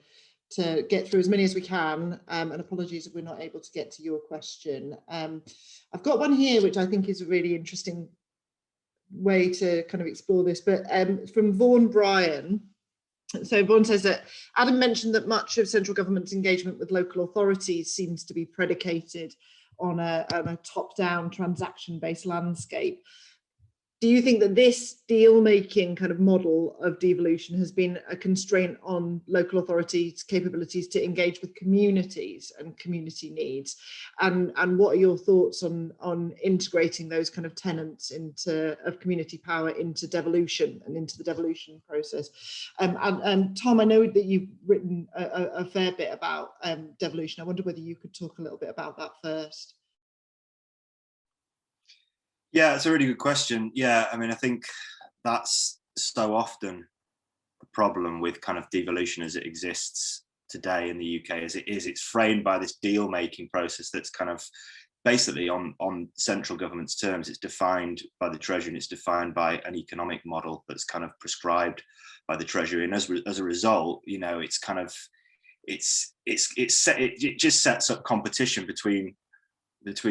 get through as many as we can, and apologies if we're not able to get to your question. I've got one here which I think is a really interesting way to kind of explore this, but from Vaughan Bryan. So Vaughan says that Adam mentioned that much of central government's engagement with local authorities seems to be predicated on a top-down transaction-based landscape. Do you think that this deal-making kind of model of devolution has been a constraint on local authorities' capabilities to engage with communities and community needs? And what are your thoughts on integrating those kind of tenets of community power into devolution and into the devolution process? And Tom, I know that you've written a fair bit about devolution. I wonder whether you could talk a little bit about that first. Yeah, it's a really good question. Yeah, I mean, I think that's so often the problem with kind of devolution as it exists today in the UK, as it is. It's framed by this deal-making process that's kind of basically on central government's terms. It's defined by the Treasury and it's defined by an economic model that's kind of prescribed by the Treasury. And as a result, you know, it's kind of it just sets up competition between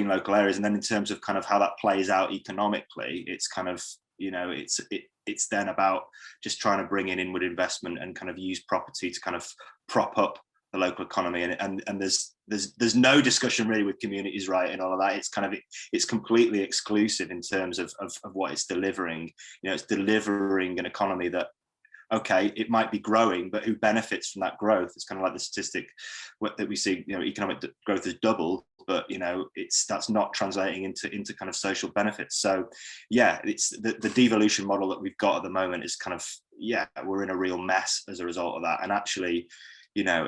local areas. And then in terms of kind of how that plays out economically, it's kind of, you know, it's then about just trying to bring in inward investment and kind of use property to kind of prop up the local economy. And there's no discussion really with communities right and all of that. It's kind of, it's completely exclusive in terms of what it's delivering. You know, it's delivering an economy that, okay, it might be growing, but who benefits from that growth? It's kind of like the statistic that we see, you know, economic growth has doubled, but, you know, that's not translating into kind of social benefits. So yeah, it's the devolution model that we've got at the moment is kind of, yeah, we're in a real mess as a result of that. And actually, you know,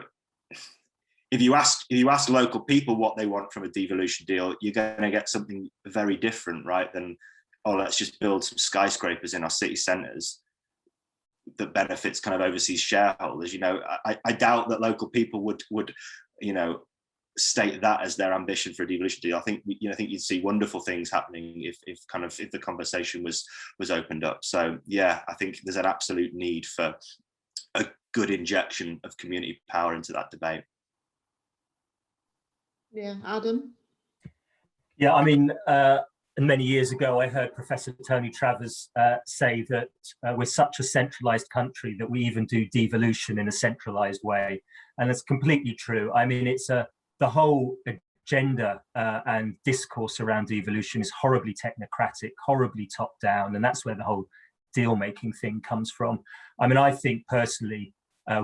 if you ask local people what they want from a devolution deal, you're going to get something very different, right? Than, oh, let's just build some skyscrapers in our city centres that benefits kind of overseas shareholders. You know, I doubt that local people would you know, state that as their ambition for a devolution deal. I think you'd see wonderful things happening if the conversation was opened up. So yeah, I think there's an absolute need for a good injection of community power into that debate. Yeah, Adam? Yeah, I mean, many years ago, I heard Professor Tony Travers say that we're such a centralised country that we even do devolution in a centralised way. And that's completely true. I mean, it's the whole agenda and discourse around devolution is horribly technocratic, horribly top down. And that's where the whole deal-making thing comes from. I mean, I think personally,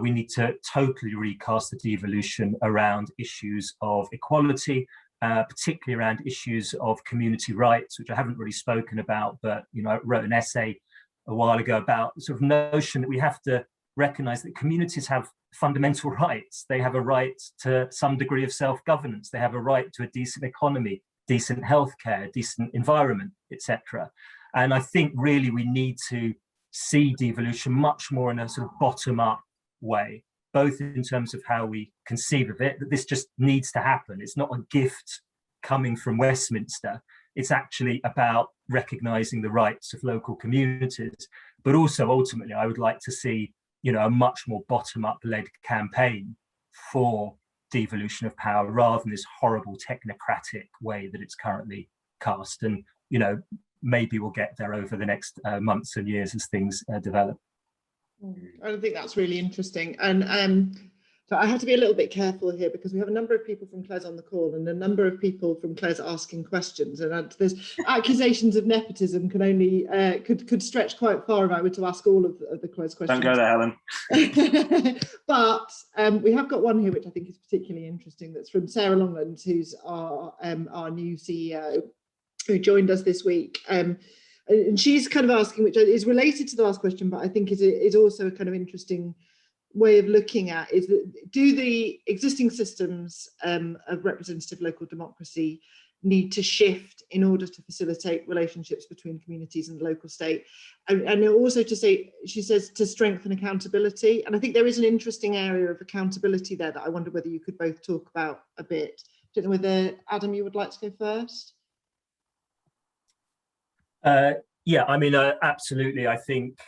we need to totally recast the devolution around issues of equality, particularly around issues of community rights, which I haven't really spoken about, but, you know, I wrote an essay a while ago about the sort of notion that we have to recognize that communities have fundamental rights. They have a right to some degree of self-governance. They have a right to a decent economy, decent healthcare, decent environment, etc. And I think really we need to see devolution much more in a sort of bottom-up way, both in terms of how we conceive of it, that this just needs to happen. It's not a gift coming from Westminster. It's actually about recognizing the rights of local communities. But also, ultimately, I would like to see, you know, a much more bottom-up led campaign for devolution of power rather than this horrible technocratic way that it's currently cast. And, you know, maybe we'll get there over the next months and years as things develop. I think that's really interesting. And so I have to be a little bit careful here because we have a number of people from CLES on the call and a number of people from CLES asking questions. And there's accusations of nepotism can only could stretch quite far if I were to ask all of the CLES questions. Don't go there, Helen. But we have got one here which I think is particularly interesting. That's from Sarah Longland, who's our new CEO, who joined us this week. And she's kind of asking, which is related to the last question, but I think is also a kind of interesting way of looking at, is that do the existing systems of representative local democracy need to shift in order to facilitate relationships between communities and the local state? And also to say, she says, to strengthen accountability. And I think there is an interesting area of accountability there that I wonder whether you could both talk about a bit. I don't know whether, Adam, you would like to go first? Yeah, I mean, absolutely. I think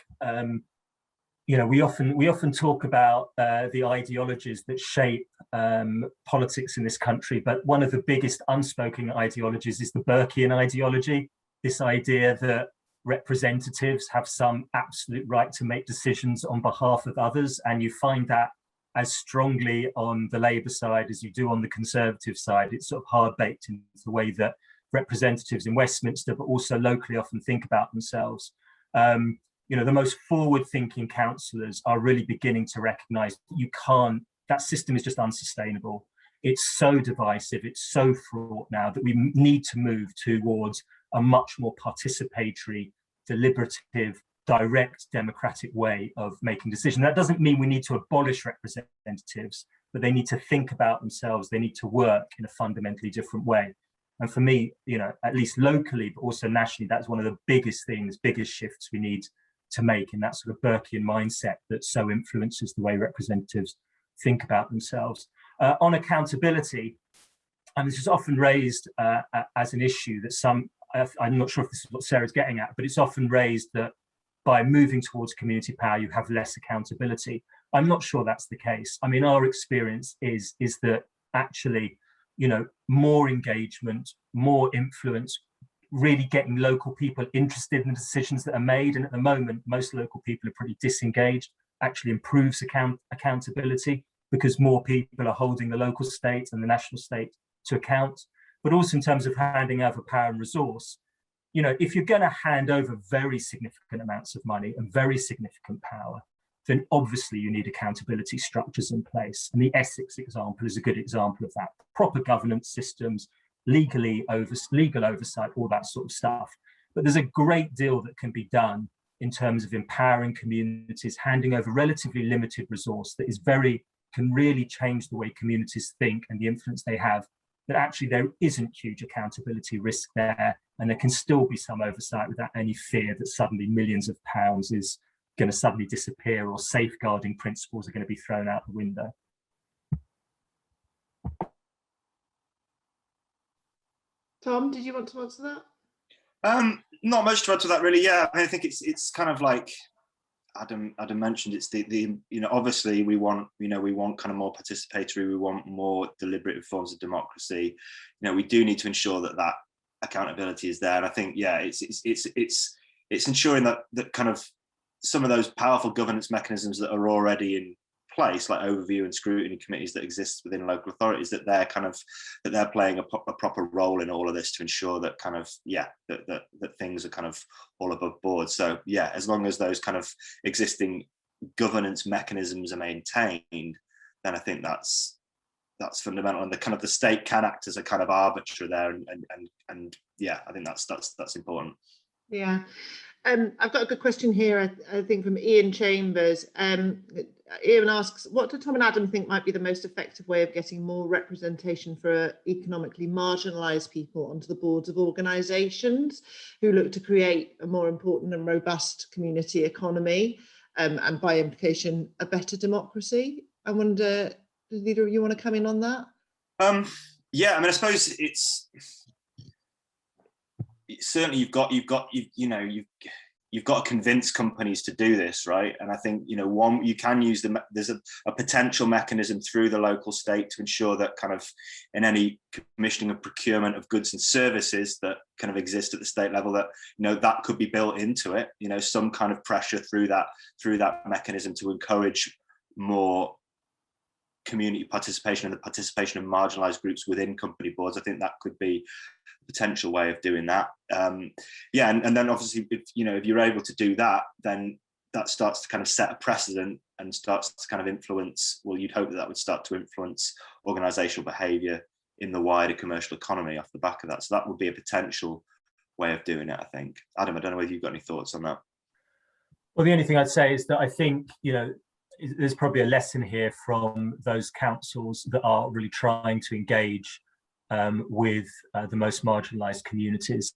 you know, we often talk about the ideologies that shape politics in this country, but one of the biggest unspoken ideologies is the Burkean ideology. This idea that representatives have some absolute right to make decisions on behalf of others, and you find that as strongly on the Labour side as you do on the Conservative side. It's sort of hard baked into the way that representatives in Westminster, but also locally, often think about themselves. You know, the most forward-thinking councillors are really beginning to recognise that you can't, that system is just unsustainable. It's so divisive, it's so fraught now that we need to move towards a much more participatory, deliberative, direct democratic way of making decisions. That doesn't mean we need to abolish representatives, but they need to think about themselves, they need to work in a fundamentally different way. And for me, you know, at least locally, but also nationally, that's one of the biggest things, biggest shifts we need to make in that sort of Burkean mindset that so influences the way representatives think about themselves. On accountability, and this is often raised as an issue that some, I'm not sure if this is what Sarah's getting at, but it's often raised that by moving towards community power, you have less accountability. I'm not sure that's the case. I mean, our experience is that actually, you know, more engagement, more influence, really getting local people interested in the decisions that are made. And at the moment, most local people are pretty disengaged, actually improves accountability because more people are holding the local state and the national state to account. But also in terms of handing over power and resource, you know, if you're going to hand over very significant amounts of money and very significant power, then obviously you need accountability structures in place. And the Essex example is a good example of that. Proper governance systems, legal oversight, all that sort of stuff. But there's a great deal that can be done in terms of empowering communities, handing over relatively limited resource that is can really change the way communities think and the influence they have, that actually there isn't huge accountability risk there, and there can still be some oversight without any fear that suddenly millions of pounds is going to suddenly disappear or safeguarding principles are going to be thrown out the window. Tom, did you want to answer that? Not much to add to that, really. Yeah, I think it's kind of like Adam mentioned. It's the you know, obviously we want kind of more participatory. We want more deliberative forms of democracy. You know, we do need to ensure that accountability is there. And I think, yeah, it's ensuring that kind of some of those powerful governance mechanisms that are already in place, like overview and scrutiny committees that exist within local authorities, that they're playing a proper role in all of this to ensure that kind of, yeah, that things are kind of all above board. So yeah, as long as those kind of existing governance mechanisms are maintained, then I think that's fundamental, and the kind of the state can act as a kind of arbiter there, and yeah, I think that's important. Yeah. I've got a good question here, I think from Ian Chambers. Ian asks, what do Tom and Adam think might be the most effective way of getting more representation for economically marginalised people onto the boards of organisations who look to create a more important and robust community economy, and by implication, a better democracy? I wonder, does either of you want to come in on that? Yeah, I mean, I suppose it's certainly you've got to convince companies to do this, right? And I think, one, you can use there's a potential mechanism through the local state to ensure that kind of in any commissioning of procurement of goods and services that kind of exist at the state level, that that could be built into it, some kind of pressure through that mechanism to encourage more community participation and the participation of marginalized groups within company boards. I think that could be a potential way of doing that. And then obviously, if you're able to do that, then that starts to kind of set a precedent and starts to kind of influence, well, you'd hope that would start to influence organizational behavior in the wider commercial economy off the back of that. So that would be a potential way of doing it, I think. Adam, I don't know whether you've got any thoughts on that. Well, the only thing I'd say is that I think, there's probably a lesson here from those councils that are really trying to engage with the most marginalised communities.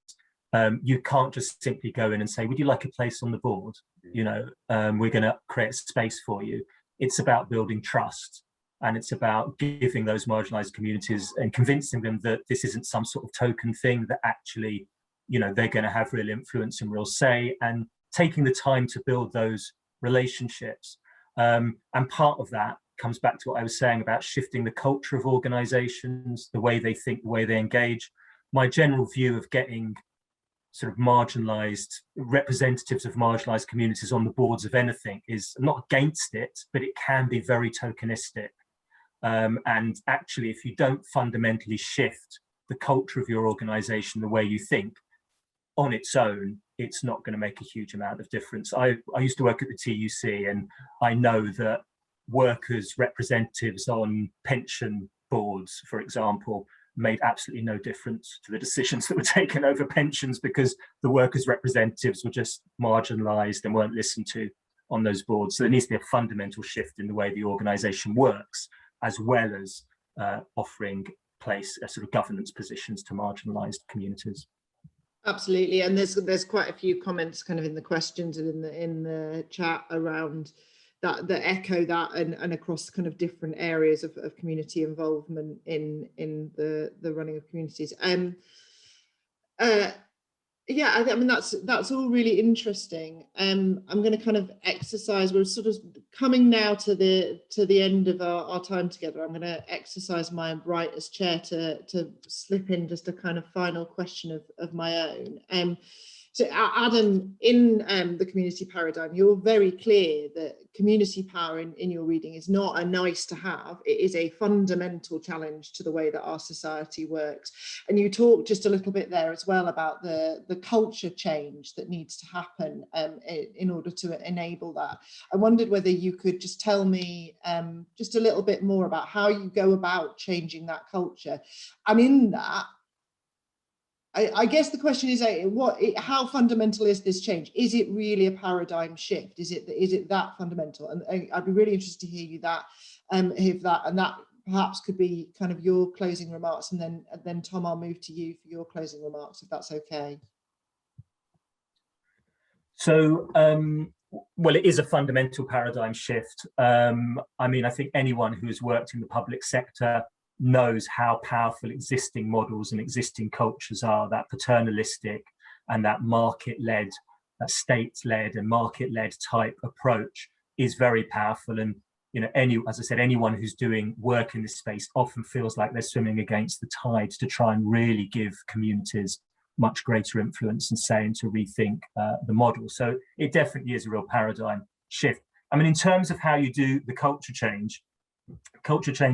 You can't just simply go in and say, would you like a place on the board? We're going to create a space for you. It's about building trust, and it's about giving those marginalised communities and convincing them that this isn't some sort of token thing, that actually, they're going to have real influence and real say, and taking the time to build those relationships. And part of that comes back to what I was saying about shifting the culture of organisations, the way they think, the way they engage. My general view of getting sort of marginalised representatives of marginalised communities on the boards of anything is, I'm not against it, but it can be very tokenistic. And actually, if you don't fundamentally shift the culture of your organisation, the way you think, on its own, it's not going to make a huge amount of difference. I used to work at the TUC, and I know that workers' representatives on pension boards, for example, made absolutely no difference to the decisions that were taken over pensions, because the workers' representatives were just marginalised and weren't listened to on those boards. So there needs to be a fundamental shift in the way the organisation works, as well as offering place sort of governance positions to marginalised communities. Absolutely, and there's quite a few comments kind of in the questions and in the chat around that echo that and across kind of different areas of community involvement in the running of communities. Yeah, I mean that's all really interesting. I'm going to kind of exercise. We're sort of coming now to the end of our time together. I'm going to exercise my right as chair to slip in just a kind of final question of my own. So Adam, in the community paradigm, you're very clear that community power in your reading is not a nice to have, it is a fundamental challenge to the way that our society works. And you talked just a little bit there as well about the culture change that needs to happen in order to enable that. I wondered whether you could just tell me just a little bit more about how you go about changing that culture. And in that, I guess the question is, how fundamental is this change? Is it really a paradigm shift? Is it that fundamental? And I'd be really interested to hear you and that perhaps could be kind of your closing remarks, and then Tom, I'll move to you for your closing remarks, if that's okay. So, well, it is a fundamental paradigm shift. I mean, I think anyone who has worked in the public sector knows how powerful existing models and existing cultures are. That paternalistic and that market-led, that state-led and market-led type approach is very powerful. And as I said, anyone who's doing work in this space often feels like they're swimming against the tide to try and really give communities much greater influence and say, and to rethink the model. So it definitely is a real paradigm shift. I mean, in terms of how you do the culture change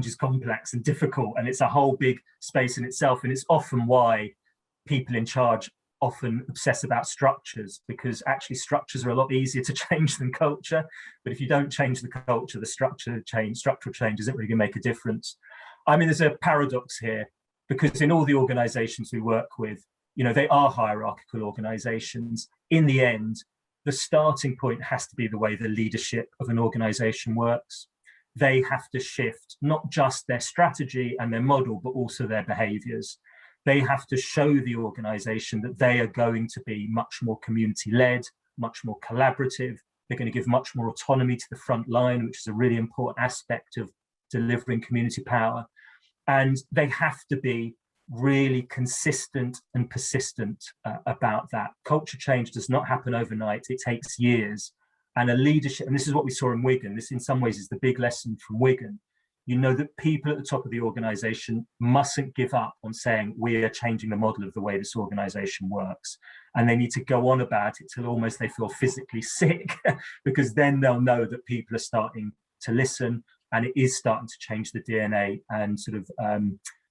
is complex and difficult, and it's a whole big space in itself. And it's often why people in charge often obsess about structures, because actually structures are a lot easier to change than culture. But if you don't change the culture, the structural change isn't really going to make a difference. I mean, there's a paradox here, because in all the organizations we work with, they are hierarchical organizations. In the end, the starting point has to be the way the leadership of an organization works. They have to shift not just their strategy and their model, but also their behaviors. They have to show the organization that they are going to be much more community-led, much more collaborative. They're going to give much more autonomy to the front line, which is a really important aspect of delivering community power. And they have to be really consistent and persistent about that. Culture change does not happen overnight. It takes years. And a leadership, and this is what we saw in Wigan, this in some ways is the big lesson from Wigan. That people at the top of the organization mustn't give up on saying, we are changing the model of the way this organization works. And they need to go on about it till almost they feel physically sick, because then they'll know that people are starting to listen, and it is starting to change the DNA and sort of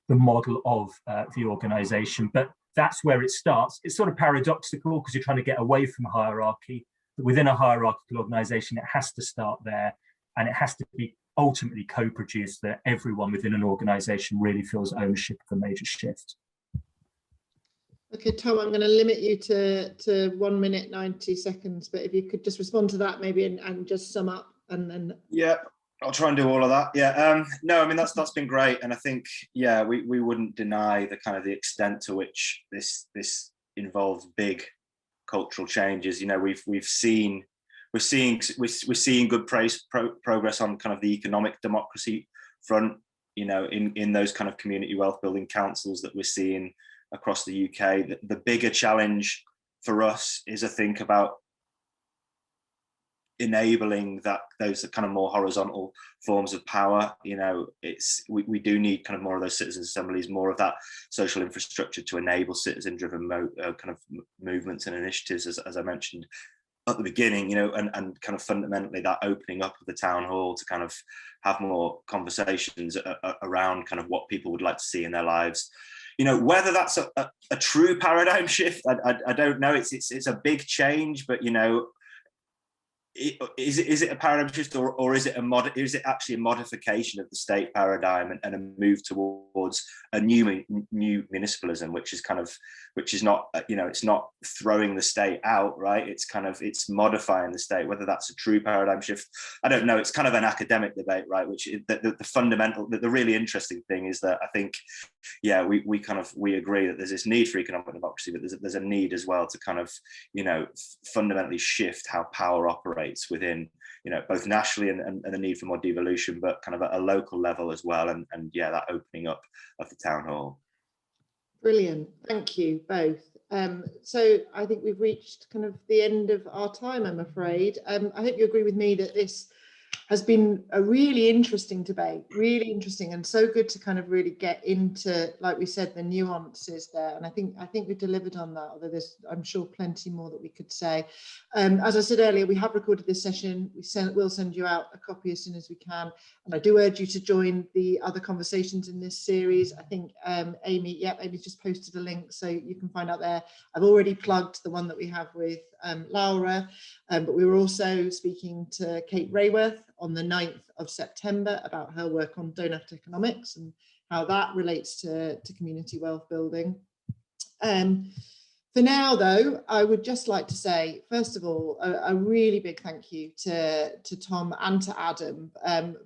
the model of the organization. But that's where it starts. It's sort of paradoxical because you're trying to get away from hierarchy. But within a hierarchical organization, it has to start there, and it has to be ultimately co-produced that everyone within an organization really feels ownership of a major shift. Okay, Tom, I'm going to limit you to 1 minute 90 seconds, but if you could just respond to that maybe and just sum up and then. Yeah, I'll try and do all of that. Yeah, no, I mean that's been great, and I think we wouldn't deny the kind of the extent to which this involves big cultural changes. We're seeing good progress on kind of the economic democracy front. In those kind of community wealth building councils that we're seeing across the UK. The bigger challenge for us is, I think, about enabling those kind of more horizontal forms of power. We do need kind of more of those citizen assemblies, more of that social infrastructure to enable citizen-driven kind of movements and initiatives, as I mentioned at the beginning, and kind of fundamentally that opening up of the town hall to kind of have more conversations around kind of what people would like to see in their lives. Whether that's a true paradigm shift, I don't know. It's a big change, but is it a paradigm shift, or is it actually a modification of the state paradigm and a move towards a new municipalism, which is not it's not throwing the state out, right? It's modifying the state. Whether that's a true paradigm shift, I don't know. It's kind of an academic debate, right? Which the fundamental, the really interesting thing is that I think, we agree that there's this need for economic democracy, but there's a need as well to kind of fundamentally shift how power operates within both nationally and the need for more devolution, but kind of at a local level as well, and that opening up of the town hall. Brilliant, thank you both. So I think we've reached kind of the end of our time, I'm afraid. I hope you agree with me that this has been a really interesting debate, really interesting, and so good to kind of really get into, like we said, the nuances there. And I think we delivered on that, although there's, I'm sure, plenty more that we could say. As I said earlier, we have recorded this session. We'll send you out a copy as soon as we can. And I do urge you to join the other conversations in this series. I think Amy's just posted a link, so you can find out there. I've already plugged the one that we have with Laura, but we were also speaking to Kate Rayworth on the 9th of September about her work on donut economics and how that relates to community wealth building. For now, though, I would just like to say, first of all, a really big thank you to Tom and to Adam,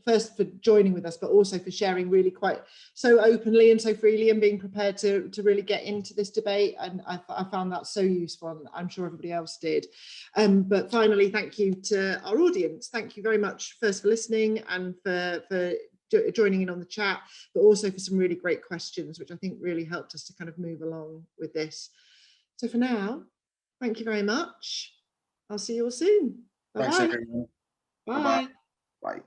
first for joining with us, but also for sharing really quite so openly and so freely and being prepared to really get into this debate. And I found that so useful, and I'm sure everybody else did. But finally, thank you to our audience. Thank you very much, first for listening and for joining in on the chat, but also for some really great questions, which I think really helped us to kind of move along with this. So for now, thank you very much. I'll see you all soon. Bye-bye. Thanks, everyone. Bye. Bye.